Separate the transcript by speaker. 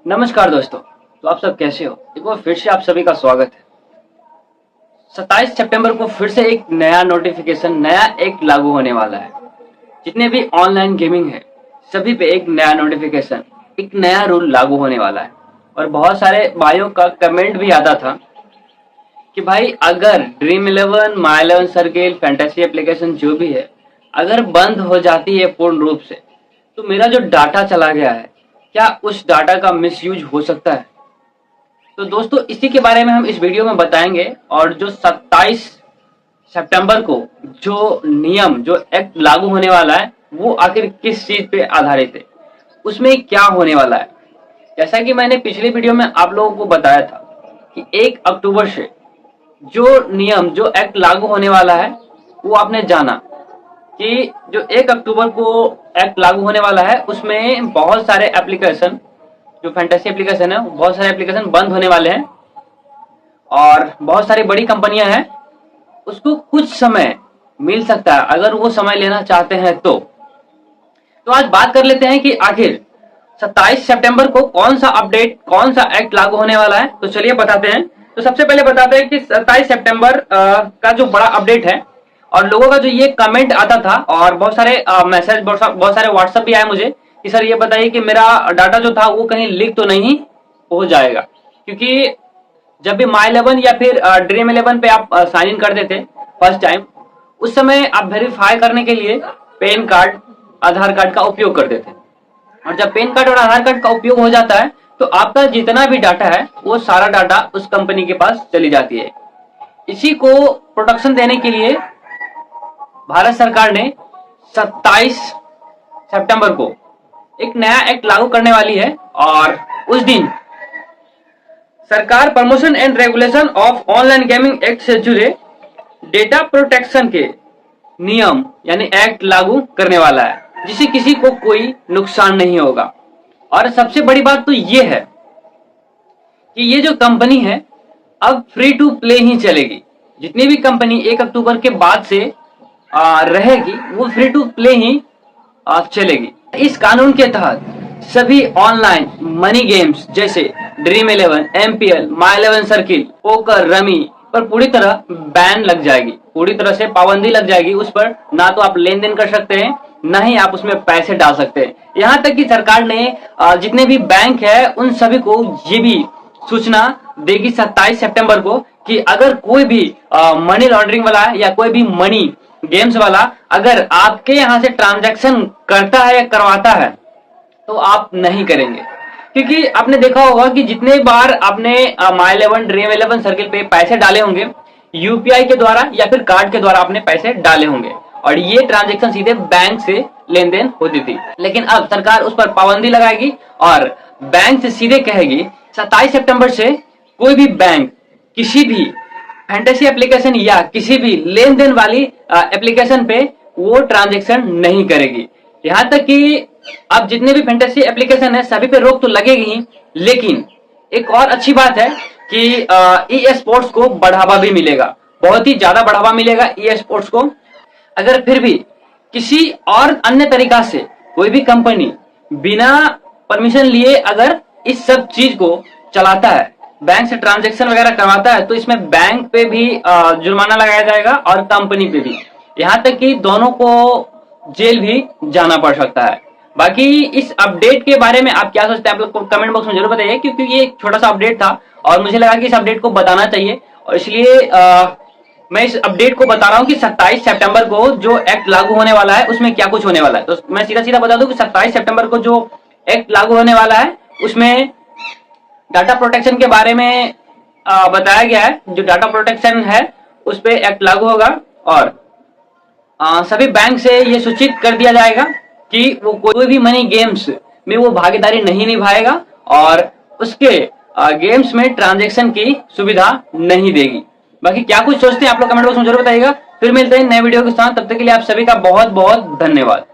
Speaker 1: नमस्कार दोस्तों। तो आप सब कैसे हो? एक बार फिर से आप सभी का स्वागत है। 27 सितंबर को फिर से एक नया नोटिफिकेशन, नया एक लागू होने वाला है। जितने भी ऑनलाइन गेमिंग है सभी पे एक नया नोटिफिकेशन, एक नया रूल लागू होने वाला है। और बहुत सारे भाइयों का कमेंट भी आता था कि भाई अगर ड्रीम 11, माई 11 सर्किल, फैंटेसी एप्लीकेशन जो भी है अगर बंद हो जाती है पूर्ण रूप से, तो मेरा जो डाटा चला गया है क्या उस डाटा का मिसयूज हो सकता है? तो दोस्तों इसी के बारे में हम इस वीडियो में बताएंगे। और जो 27 सितंबर को जो नियम, जो एक्ट लागू होने वाला है वो आखिर किस चीज पे आधारित है, उसमें क्या होने वाला है। जैसा कि मैंने पिछले वीडियो में आप लोगों को बताया था कि 1 अक्टूबर से जो नियम, जो एक्ट लागू होने वाला है वो आपने जाना कि जो 1 अक्टूबर को एक्ट लागू होने वाला है उसमें बहुत सारे एप्लीकेशन, जो फैंटेसी एप्लीकेशन है, बहुत सारे एप्लीकेशन बंद होने वाले हैं। और बहुत सारी बड़ी कंपनियां हैं, उसको कुछ समय मिल सकता है अगर वो समय लेना चाहते हैं तो आज बात कर लेते हैं कि आखिर 27 सितंबर को कौन सा अपडेट, कौन सा एक्ट लागू होने वाला है। तो चलिए बताते हैं। तो सबसे पहले बताते हैं कि 27 सितंबर का जो बड़ा अपडेट है, और लोगों का जो ये कमेंट आता था और बहुत सारे मैसेज, बहुत सारे व्हाट्सएप भी आए मुझे कि सर ये बताइए कि मेरा डाटा जो था वो कहीं लीक तो नहीं हो जाएगा। क्योंकि जब भी माई 11 या फिर ड्रीम 11 पे आप साइन इन करते थे फर्स्ट टाइम, उस समय आप वेरीफाई करने के लिए पैन कार्ड, आधार कार्ड का उपयोग करते थे। और जब पैन कार्ड और आधार कार्ड का उपयोग हो जाता है तो आपका जितना भी डाटा है वो सारा डाटा उस कंपनी के पास चली जाती है। इसी को प्रोटेक्शन देने के लिए भारत सरकार ने 27 सितंबर को एक नया एक्ट लागू करने वाली है। और उस दिन सरकार promotion and regulation of online gaming act से जुड़े डेटा प्रोटेक्शन के नियम यानी एक्ट लागू करने वाला है, जिससे किसी को कोई नुकसान नहीं होगा। और सबसे बड़ी बात तो ये है कि ये जो कंपनी है अब फ्री टू प्ले ही चलेगी। जितनी भी कंपनी 1 अक्टूबर के बाद से रहेगी वो फ्री टू प्ले ही चलेगी। इस कानून के तहत सभी ऑनलाइन मनी गेम्स जैसे ड्रीम 11, MPL, माई 11 सर्किल, पोकर, रमी पर पूरी तरह बैन लग जाएगी, पूरी तरह से पाबंदी लग जाएगी। उस पर ना तो आप लेन देन कर सकते हैं, ना ही आप उसमें पैसे डाल सकते हैं। यहाँ तक कि सरकार ने जितने भी बैंक है उन सभी को ये भी सूचना देगी 27 सितंबर को कि अगर कोई भी मनी लॉन्ड्रिंग वाला या कोई भी मनी गेम्स वाला अगर आपके यहाँ से ट्रांजैक्शन करता है या करवाता है तो आप नहीं करेंगे। क्योंकि आपने देखा होगा कि जितने बार आपने माई 11, ड्रीम 11 सर्किल पे पैसे डाले होंगे यूपीआई के द्वारा या फिर कार्ड के द्वारा आपने पैसे डाले होंगे, और ये ट्रांजैक्शन सीधे बैंक से लेन देन होती थी। लेकिन अब सरकार उस पर पाबंदी लगाएगी और बैंक से सीधे कहेगी 27 सितंबर से कोई भी बैंक किसी भी फैंटेसी एप्लीकेशन या किसी भी लेन देन वाली एप्लीकेशन पे वो ट्रांजैक्शन नहीं करेगी। यहाँ तक कि अब जितने भी फैंटेसी एप्लीकेशन है सभी पे रोक तो लगेगी ही, लेकिन एक और अच्छी बात है कि ई स्पोर्ट्स को बढ़ावा भी मिलेगा, बहुत ही ज्यादा बढ़ावा मिलेगा ई स्पोर्ट्स को। अगर फिर भी किसी और अन्य तरीका से कोई भी कंपनी बिना परमिशन लिए अगर इस सब चीज को चलाता है, बैंक से ट्रांजैक्शन वगैरह करवाता है, तो इसमें बैंक पे भी जुर्माना लगाया जाएगा और कंपनी पे भी। यहाँ तक कि दोनों को जेल भी जाना पड़ सकता है। बाकी इस अपडेट के बारे में आप क्या सोचते हैं, आप लोग को कमेंट बॉक्स में जरूर बताइए। क्योंकि ये एक छोटा सा अपडेट था और मुझे लगा कि इस अपडेट को बताना चाहिए, और इसलिए मैं इस अपडेट को बता रहा हूँ कि 27 सितंबर को जो एक्ट लागू होने वाला है उसमें क्या कुछ होने वाला है। तो मैं सीधा सीधा बता दूं कि 27 सितंबर को जो एक्ट लागू होने वाला है उसमें डाटा प्रोटेक्शन के बारे में बताया गया है। जो डाटा प्रोटेक्शन है उस पर एक्ट लागू होगा, और सभी बैंक से ये सूचित कर दिया जाएगा कि वो कोई भी मनी गेम्स में वो भागीदारी नहीं निभाएगा और उसके गेम्स में ट्रांजैक्शन की सुविधा नहीं देगी। बाकी क्या कुछ सोचते हैं आप लोग कमेंट बॉक्स में जरूर बताइएगा। फिर मिलते हैं नए वीडियो के साथ, तब तक के लिए आप सभी का बहुत बहुत धन्यवाद।